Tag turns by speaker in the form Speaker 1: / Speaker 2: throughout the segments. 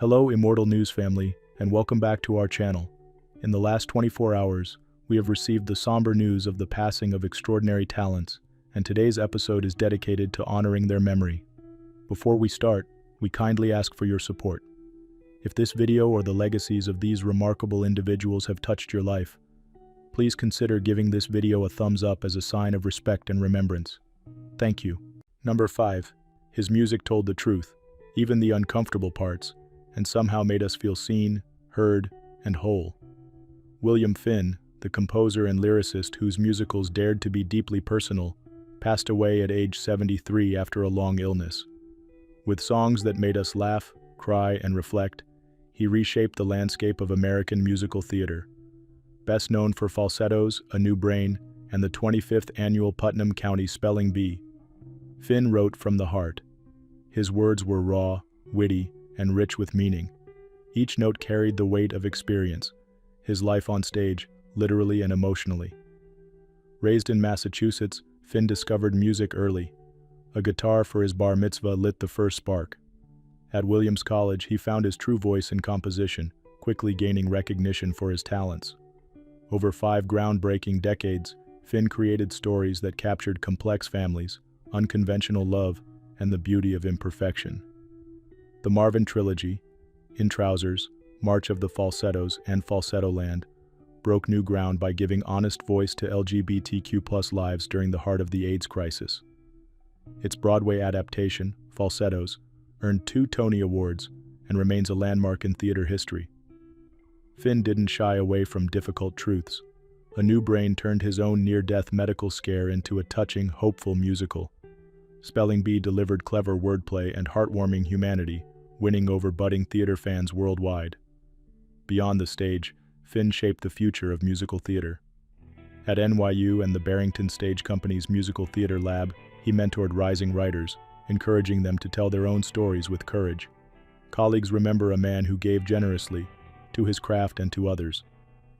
Speaker 1: Hello, Immortal News family, and welcome back to our channel. In the last 24 hours, we have received the somber news of the passing of extraordinary talents, and today's episode is dedicated to honoring their memory. Before we start, we kindly ask for your support. If this video or the legacies of these remarkable individuals have touched your life, please consider giving this video a thumbs up as a sign of respect and remembrance. Thank you. Number 5. His music told the truth, even the uncomfortable parts, and somehow made us feel seen, heard, and whole. William Finn, the composer and lyricist whose musicals dared to be deeply personal, passed away at age 73 after a long illness. With songs that made us laugh, cry, and reflect, he reshaped the landscape of American musical theater. Best known for falsettos, A New Brain, and the 25th annual Putnam County Spelling Bee, Finn wrote from the heart. His words were raw, witty, and rich with meaning. Each note carried the weight of experience, his life on stage, literally and emotionally. Raised in Massachusetts, Finn discovered music early. A guitar for his bar mitzvah lit the first spark. At Williams College, he found his true voice in composition, quickly gaining recognition for his talents. Over 5 groundbreaking decades, Finn created stories that captured complex families, unconventional love, and the beauty of imperfection. The Marvin Trilogy, In Trousers, March of the Falsettos, and Falsettoland broke new ground by giving honest voice to LGBTQ+ lives during the heart of the AIDS crisis. Its Broadway adaptation, Falsettos, earned 2 Tony Awards and remains a landmark in theater history. Finn didn't shy away from difficult truths. A New Brain turned his own near-death medical scare into a touching, hopeful musical. Spelling Bee delivered clever wordplay and heartwarming humanity, winning over budding theater fans worldwide. Beyond the stage, Finn shaped the future of musical theater. At NYU and the Barrington Stage Company's Musical Theater Lab, he mentored rising writers, encouraging them to tell their own stories with courage. Colleagues remember a man who gave generously to his craft and to others.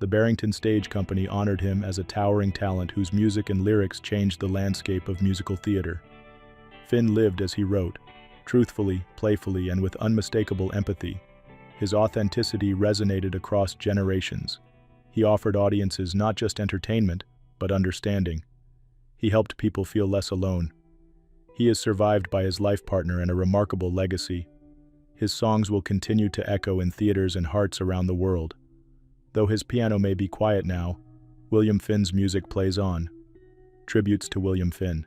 Speaker 1: The Barrington Stage Company honored him as a towering talent whose music and lyrics changed the landscape of musical theater. Finn lived as he wrote, truthfully, playfully, and with unmistakable empathy. His authenticity resonated across generations. He offered audiences not just entertainment, but understanding. He helped people feel less alone. He is survived by his life partner and a remarkable legacy. His songs will continue to echo in theaters and hearts around the world. Though his piano may be quiet now, William Finn's music plays on. Tributes to William Finn.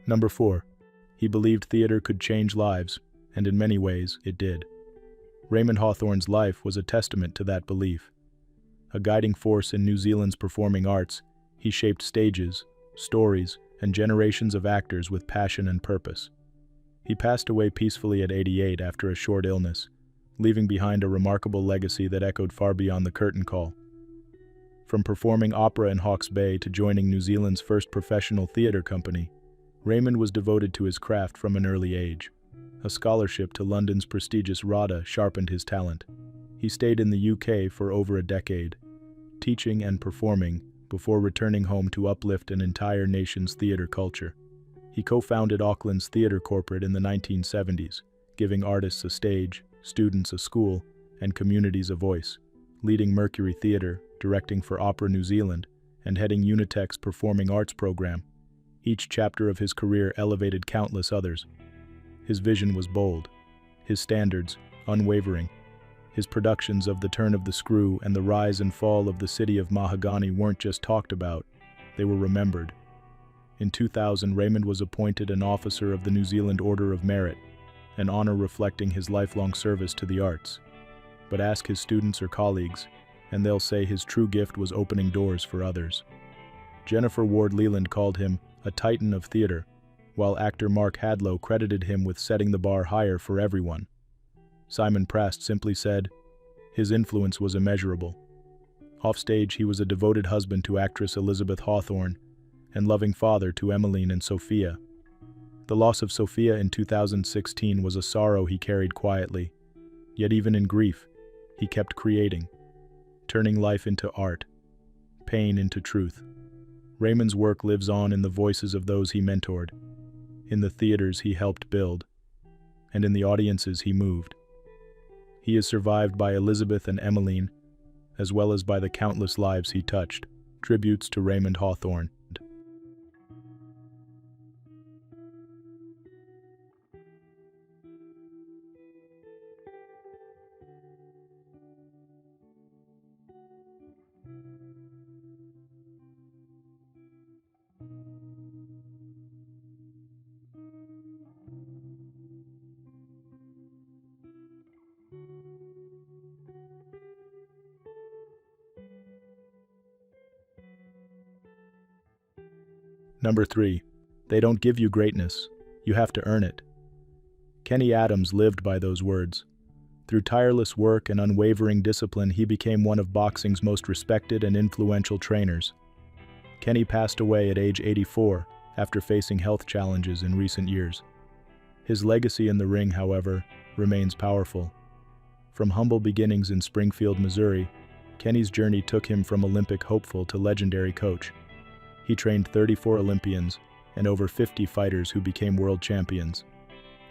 Speaker 1: Number 4. He believed theater could change lives, and in many ways, it did. Raymond Hawthorne's life was a testament to that belief. A guiding force in New Zealand's performing arts, he shaped stages, stories, and generations of actors with passion and purpose. He passed away peacefully at 88 after a short illness, leaving behind a remarkable legacy that echoed far beyond the curtain call. From performing opera in Hawke's Bay to joining New Zealand's first professional theater company, Raymond was devoted to his craft from an early age. A scholarship to London's prestigious RADA sharpened his talent. He stayed in the UK for over a decade, teaching and performing before returning home to uplift an entire nation's theater culture. He co-founded Auckland's theater corporate in the 1970s, giving artists a stage, students a school, and communities a voice, leading Mercury Theatre, directing for Opera New Zealand, and heading Unitec's performing arts program. Each chapter of his career elevated countless others. His vision was bold, his standards unwavering. His productions of The Turn of the Screw and The Rise and Fall of the City of Mahogany weren't just talked about, they were remembered. In 2000, Raymond was appointed an officer of the New Zealand Order of Merit, an honor reflecting his lifelong service to the arts. But ask his students or colleagues, and they'll say his true gift was opening doors for others. Jennifer Ward Leland called him a titan of theater, while actor Mark Hadlow credited him with setting the bar higher for everyone. Simon Prast simply said, his influence was immeasurable. Offstage, he was a devoted husband to actress Elizabeth Hawthorne and loving father to Emmeline and Sophia. The loss of Sophia in 2016 was a sorrow he carried quietly, yet even in grief, he kept creating, turning life into art, pain into truth. Raymond's work lives on in the voices of those he mentored, in the theaters he helped build, and in the audiences he moved. He is survived by Elizabeth and Emmeline, as well as by the countless lives he touched. Tributes to Raymond Hawthorne. Number 3. They don't give you greatness. You have to earn it. Kenny Adams lived by those words. Through tireless work and unwavering discipline, he became one of boxing's most respected and influential trainers. Kenny passed away at age 84 after facing health challenges in recent years. His legacy in the ring, however, remains powerful. From humble beginnings in Springfield, Missouri, Kenny's journey took him from Olympic hopeful to legendary coach. He trained 34 Olympians and over 50 fighters who became world champions,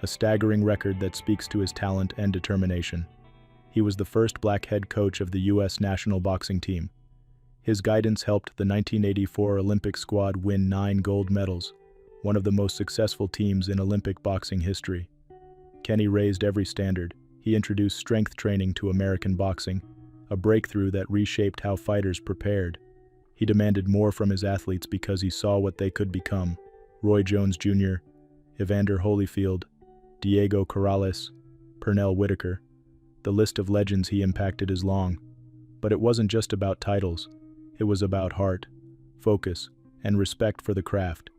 Speaker 1: a staggering record that speaks to his talent and determination. He was the first black head coach of the U.S. national boxing team. His guidance helped the 1984 Olympic squad win 9 gold medals, one of the most successful teams in Olympic boxing history. Kenny raised every standard. He introduced strength training to American boxing, a breakthrough that reshaped how fighters prepared. He demanded more from his athletes because he saw what they could become. Roy Jones Jr., Evander Holyfield, Diego Corrales, Pernell Whitaker. The list of legends he impacted is long. But it wasn't just about titles. It was about heart, focus, and respect for the craft.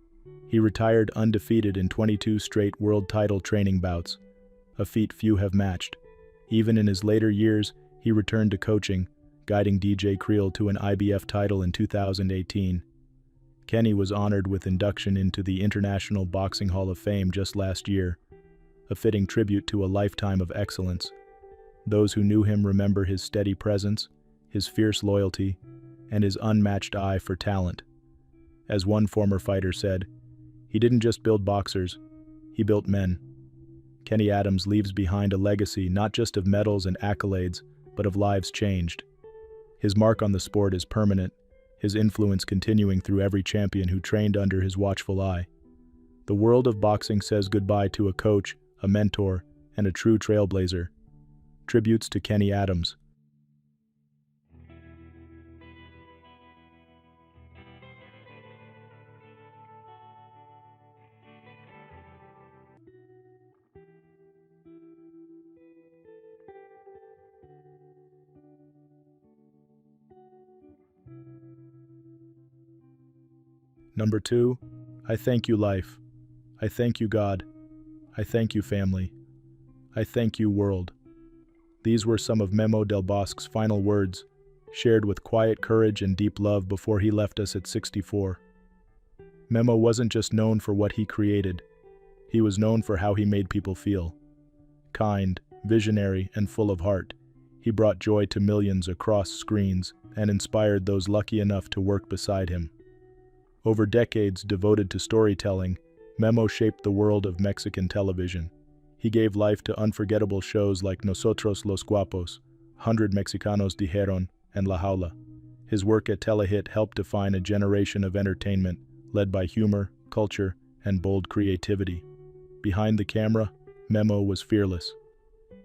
Speaker 1: He retired undefeated in 22 straight world title training bouts, a feat few have matched. Even in his later years, he returned to coaching, guiding DJ Creel to an IBF title in 2018. Kenny was honored with induction into the International Boxing Hall of Fame just last year, a fitting tribute to a lifetime of excellence. Those who knew him remember his steady presence, his fierce loyalty, and his unmatched eye for talent. As one former fighter said, he didn't just build boxers, he built men. Kenny Adams leaves behind a legacy not just of medals and accolades, but of lives changed. His mark on the sport is permanent, his influence continuing through every champion who trained under his watchful eye. The world of boxing says goodbye to a coach, a mentor, and a true trailblazer. Tributes to Kenny Adams. Number 2, I thank you, life. I thank you, God. I thank you, family. I thank you, world. These were some of Memo del Bosque's final words, shared with quiet courage and deep love before he left us at 64. Memo wasn't just known for what he created. He was known for how he made people feel. Kind, visionary, and full of heart, he brought joy to millions across screens and inspired those lucky enough to work beside him. Over decades devoted to storytelling, Memo shaped the world of Mexican television. He gave life to unforgettable shows like Nosotros los Guapos, 100 Mexicanos Dijeron, and La Jaula. His work at Telehit helped define a generation of entertainment, led by humor, culture, and bold creativity. Behind the camera, Memo was fearless.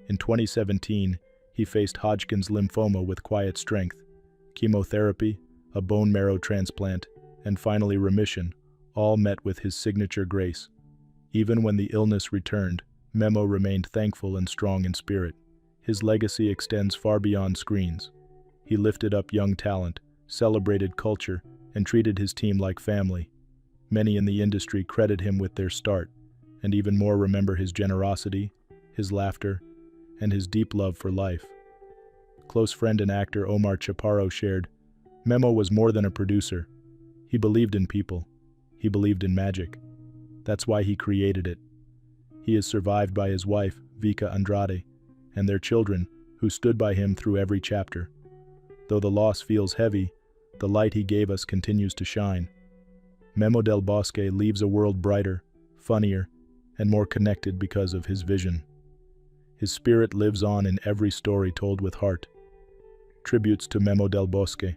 Speaker 1: In 2017, he faced Hodgkin's lymphoma with quiet strength. Chemotherapy, a bone marrow transplant, and finally remission, all met with his signature grace. Even when the illness returned, Memo remained thankful and strong in spirit. His legacy extends far beyond screens. He lifted up young talent, celebrated culture, and treated his team like family. Many in the industry credit him with their start, and even more remember his generosity, his laughter, and his deep love for life. Close friend and actor Omar Chaparro shared, "Memo was more than a producer. He believed in people. He believed in magic. That's why he created it." He is survived by his wife, Vika Andrade, and their children, who stood by him through every chapter. Though the loss feels heavy, the light he gave us continues to shine. Memo del Bosque leaves a world brighter, funnier, and more connected because of his vision. His spirit lives on in every story told with heart. Tributes to Memo del Bosque.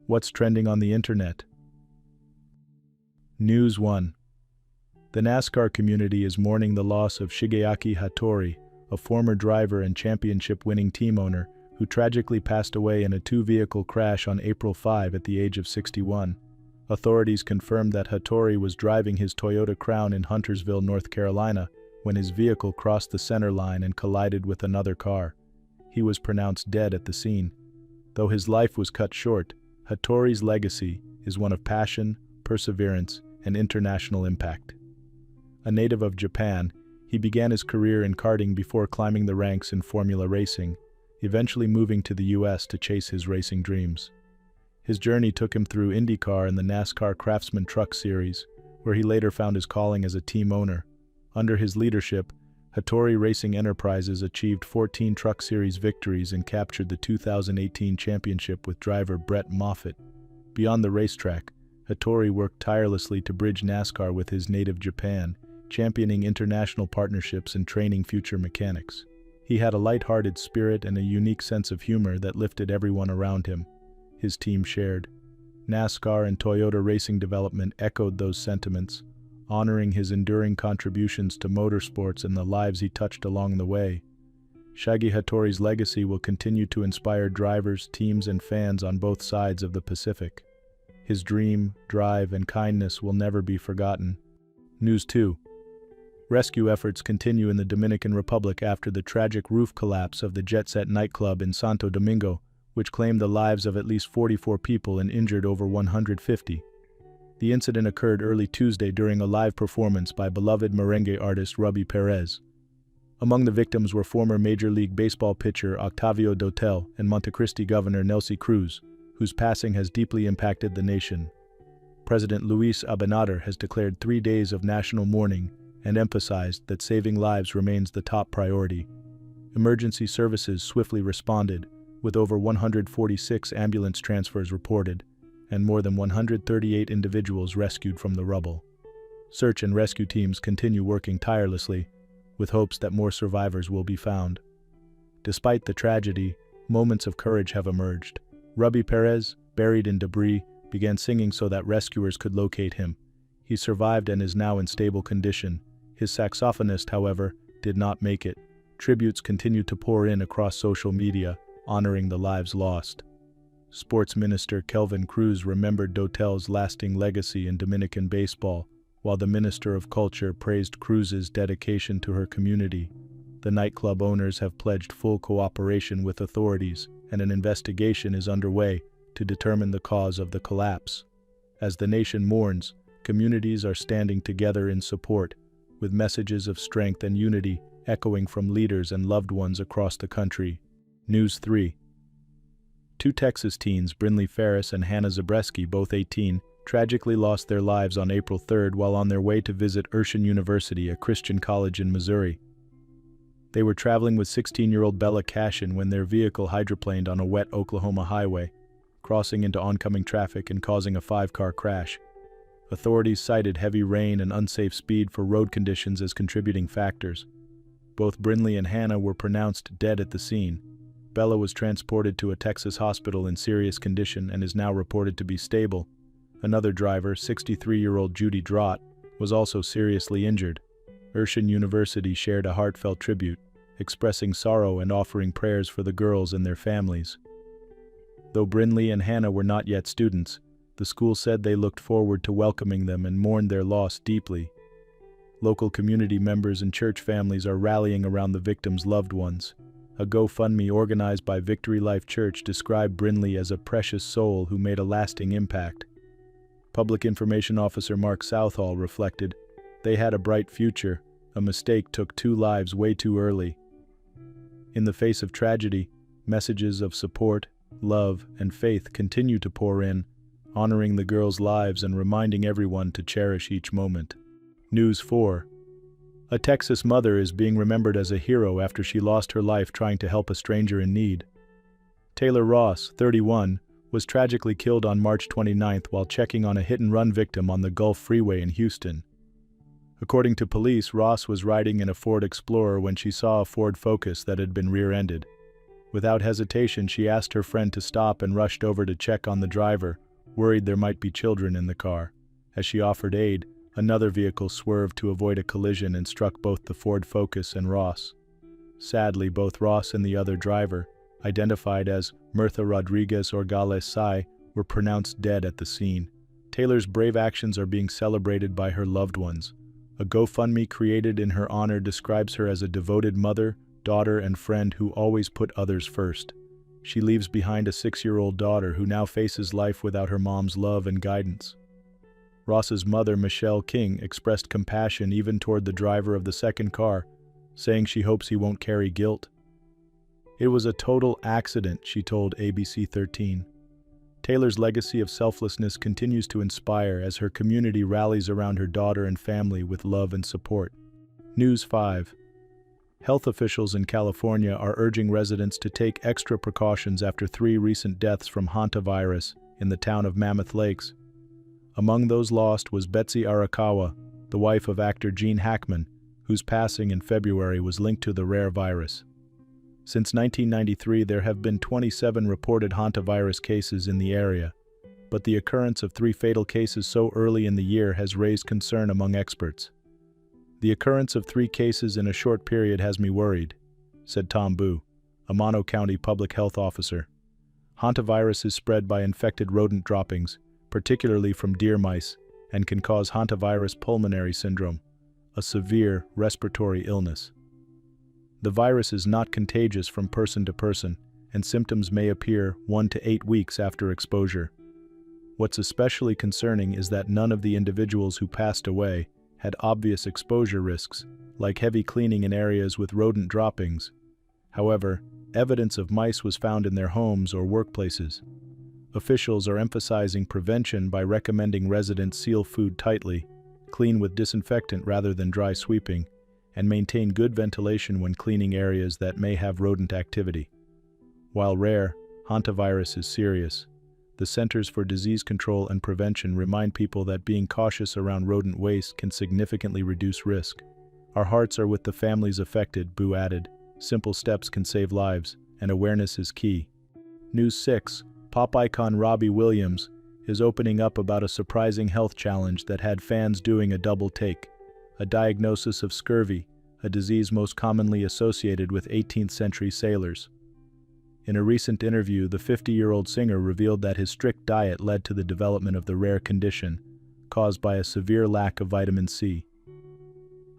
Speaker 1: What's trending on the internet? News 1. The NASCAR community is mourning the loss of Shigeaki Hattori, a former driver and championship-winning team owner who tragically passed away in a two-vehicle crash on April 5 at the age of 61. Authorities confirmed that Hattori was driving his Toyota Crown in Huntersville, North Carolina, when his vehicle crossed the center line and collided with another car. He was pronounced dead at the scene. Though his life was cut short, Hattori's legacy is one of passion, perseverance, and international impact. A native of Japan, he began his career in karting before climbing the ranks in Formula racing, eventually moving to the US to chase his racing dreams. His journey took him through IndyCar and the NASCAR Craftsman Truck Series, where he later found his calling as a team owner. Under his leadership, Hattori Racing Enterprises achieved 14 Truck Series victories and captured the 2018 championship with driver Brett Moffitt. Beyond the racetrack, Hattori worked tirelessly to bridge NASCAR with his native Japan, championing international partnerships and training future mechanics. He had a light-hearted spirit and a unique sense of humor that lifted everyone around him. His team shared. NASCAR and Toyota Racing Development echoed those sentiments, honoring his enduring contributions to motorsports and the lives he touched along the way. Shigi Hattori's legacy will continue to inspire drivers, teams, and fans on both sides of the Pacific. His dream, drive, and kindness will never be forgotten. News 2. Rescue efforts continue in the Dominican Republic after the tragic roof collapse of the Jet Set nightclub in Santo Domingo, which claimed the lives of at least 44 people and injured over 150. The incident occurred early Tuesday during a live performance by beloved merengue artist Ruby Perez. Among the victims were former Major League Baseball pitcher Octavio Dotel and Montecristi Governor Nelcy Cruz, whose passing has deeply impacted the nation. President Luis Abinader has declared 3 days of national mourning and emphasized that saving lives remains the top priority. Emergency services swiftly responded, with over 146 ambulance transfers reported, and more than 138 individuals rescued from the rubble. Search and rescue teams continue working tirelessly, with hopes that more survivors will be found. Despite the tragedy, moments of courage have emerged. Ruby Perez, buried in debris, began singing so that rescuers could locate him. He survived and is now in stable condition. His saxophonist, however, did not make it. Tributes continue to pour in across social media, honoring the lives lost. Sports Minister Kelvin Cruz remembered Dotel's lasting legacy in Dominican baseball, while the Minister of Culture praised Cruz's dedication to her community. The nightclub owners have pledged full cooperation with authorities, and an investigation is underway to determine the cause of the collapse. As the nation mourns, communities are standing together in support, with messages of strength and unity echoing from leaders and loved ones across the country. News 3. Two Texas teens, Brinley Ferris and Hannah Zabreski, both 18, tragically lost their lives on April 3 while on their way to visit Urshan University, a Christian college in Missouri. They were traveling with 16-year-old Bella Cashin when their vehicle hydroplaned on a wet Oklahoma highway, crossing into oncoming traffic and causing a 5-car crash. Authorities cited heavy rain and unsafe speed for road conditions as contributing factors. Both Brinley and Hannah were pronounced dead at the scene. Bella was transported to a Texas hospital in serious condition and is now reported to be stable. Another driver, 63-year-old Judy Drott, was also seriously injured. Urshan University shared a heartfelt tribute, expressing sorrow and offering prayers for the girls and their families. Though Brinley and Hannah were not yet students, the school said they looked forward to welcoming them and mourned their loss deeply. Local community members and church families are rallying around the victims' loved ones. A GoFundMe organized by Victory Life Church described Brinley as a precious soul who made a lasting impact. Public Information Officer Mark Southall reflected, "They had a bright future. A mistake took 2 lives way too early." In the face of tragedy, messages of support, love, and faith continue to pour in, honoring the girls' lives and reminding everyone to cherish each moment. News 4. A Texas mother is being remembered as a hero after she lost her life trying to help a stranger in need. Taylor Ross, 31, was tragically killed on March 29 while checking on a hit-and-run victim on the Gulf Freeway in Houston. According to police, Ross was riding in a Ford Explorer when she saw a Ford Focus that had been rear-ended. Without hesitation, she asked her friend to stop and rushed over to check on the driver, worried there might be children in the car. As she offered aid, another vehicle swerved to avoid a collision and struck both the Ford Focus and Ross. Sadly, both Ross and the other driver, identified as Mirtha Rodriguez Orgales Sai, were pronounced dead at the scene. Taylor's brave actions are being celebrated by her loved ones. A GoFundMe created in her honor describes her as a devoted mother, daughter, and friend who always put others first. She leaves behind a 6-year-old daughter who now faces life without her mom's love and guidance. Ross's mother, Michelle King, expressed compassion even toward the driver of the second car, saying she hopes he won't carry guilt. "It was a total accident," she told ABC 13. Taylor's legacy of selflessness continues to inspire as her community rallies around her daughter and family with love and support. News 5. Health officials in California are urging residents to take extra precautions after 3 recent deaths from hantavirus in the town of Mammoth Lakes. Among those lost was Betsy Arakawa, the wife of actor Gene Hackman, whose passing in February was linked to the rare virus. Since 1993, there have been 27 reported hantavirus cases in the area, but the occurrence of 3 fatal cases so early in the year has raised concern among experts. "The occurrence of 3 cases in a short period has me worried," said Tom Boo, a Mono County public health officer. Hantavirus is spread by infected rodent droppings, particularly from deer mice, and can cause hantavirus pulmonary syndrome, a severe respiratory illness. The virus is not contagious from person to person, and symptoms may appear 1 to 8 weeks after exposure. What's especially concerning is that none of the individuals who passed away had obvious exposure risks, like heavy cleaning in areas with rodent droppings. However, evidence of mice was found in their homes or workplaces. Officials are emphasizing prevention by recommending residents seal food tightly, clean with disinfectant rather than dry sweeping, and maintain good ventilation when cleaning areas that may have rodent activity. While rare, hantavirus is serious. The Centers for Disease Control and Prevention remind people that being cautious around rodent waste can significantly reduce risk. "Our hearts are with the families affected," Boo added. "Simple steps can save lives, and awareness is key." News 6. Pop icon Robbie Williams is opening up about a surprising health challenge that had fans doing a double take. A diagnosis of scurvy, a disease most commonly associated with 18th century sailors. In a recent interview, the 50-year-old singer revealed that his strict diet led to the development of the rare condition, caused by a severe lack of vitamin C.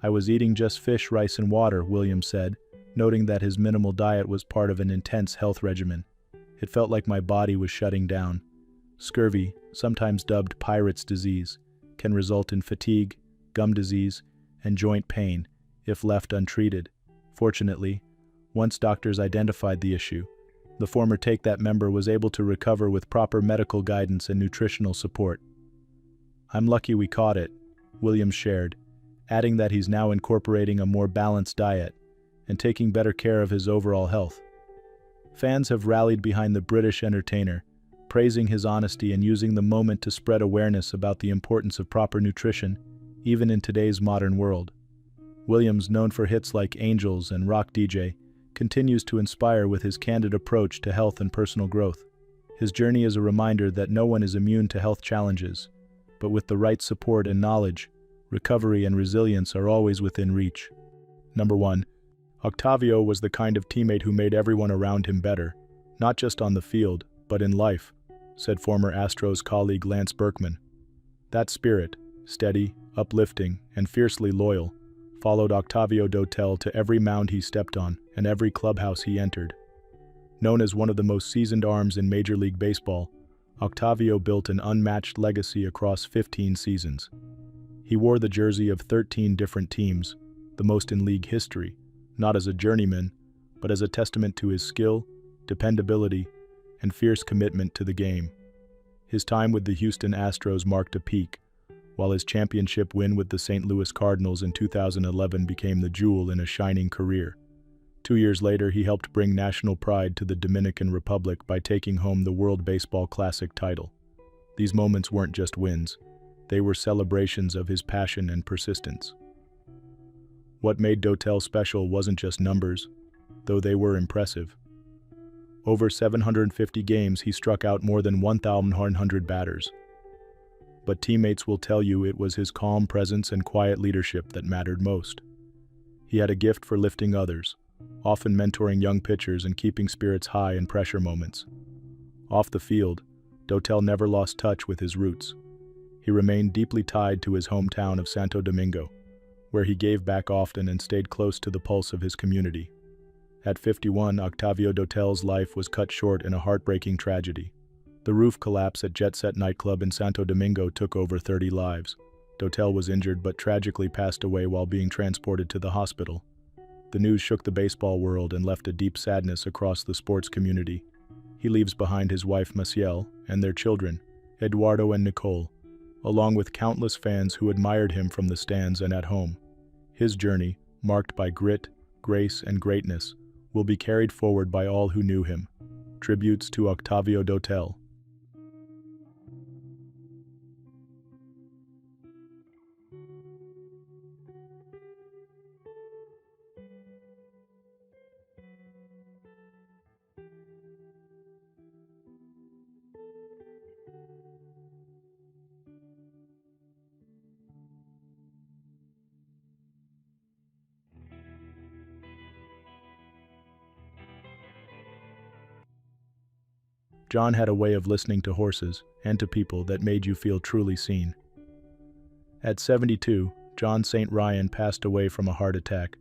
Speaker 1: "I was eating just fish, rice, and water," Williams said, noting that his minimal diet was part of an intense health regimen. "It felt like my body was shutting down." Scurvy, sometimes dubbed pirate's disease, can result in fatigue, gum disease, and joint pain if left untreated. Fortunately, once doctors identified the issue, the former Take That member was able to recover with proper medical guidance and nutritional support. "I'm lucky we caught it," Williams shared, adding that he's now incorporating a more balanced diet and taking better care of his overall health. Fans have rallied behind the British entertainer, praising his honesty and using the moment to spread awareness about the importance of proper nutrition, even in today's modern world. Williams, known for hits like Angels and Rock DJ, continues to inspire with his candid approach to health and personal growth. His journey is a reminder that no one is immune to health challenges, but with the right support and knowledge, recovery and resilience are always within reach. Number 1. Octavio was the kind of teammate who made everyone around him better, not just on the field, but in life, said former Astros colleague Lance Berkman. That spirit, steady, uplifting, and fiercely loyal, followed Octavio Dotel to every mound he stepped on and every clubhouse he entered. Known as one of the most seasoned arms in Major League Baseball, Octavio built an unmatched legacy across 15 seasons. He wore the jersey of 13 different teams, the most in league history, not as a journeyman, but as a testament to his skill, dependability, and fierce commitment to the game. His time with the Houston Astros marked a peak, while his championship win with the St. Louis Cardinals in 2011 became the jewel in a shining career. 2 years later, he helped bring national pride to the Dominican Republic by taking home the World Baseball Classic title. These moments weren't just wins, they were celebrations of his passion and persistence. What made Dotel special wasn't just numbers, though they were impressive. Over 750 games, he struck out more than 1,100 batters. But teammates will tell you it was his calm presence and quiet leadership that mattered most. He had a gift for lifting others, often mentoring young pitchers and keeping spirits high in pressure moments. Off the field, Dotel never lost touch with his roots. He remained deeply tied to his hometown of Santo Domingo, where he gave back often and stayed close to the pulse of his community. At 51, Octavio Dotel's life was cut short in a heartbreaking tragedy. The roof collapse at Jet Set nightclub in Santo Domingo took over 30 lives. Dotel was injured but tragically passed away while being transported to the hospital. The news shook the baseball world and left a deep sadness across the sports community. He leaves behind his wife Maciel and their children, Eduardo and Nicole, along with countless fans who admired him from the stands and at home. His journey, marked by grit, grace, and greatness, will be carried forward by all who knew him. Tributes to Octavio Dotel. John had a way of listening to horses and to people that made you feel truly seen. At 72, John St. Ryan passed away from a heart attack,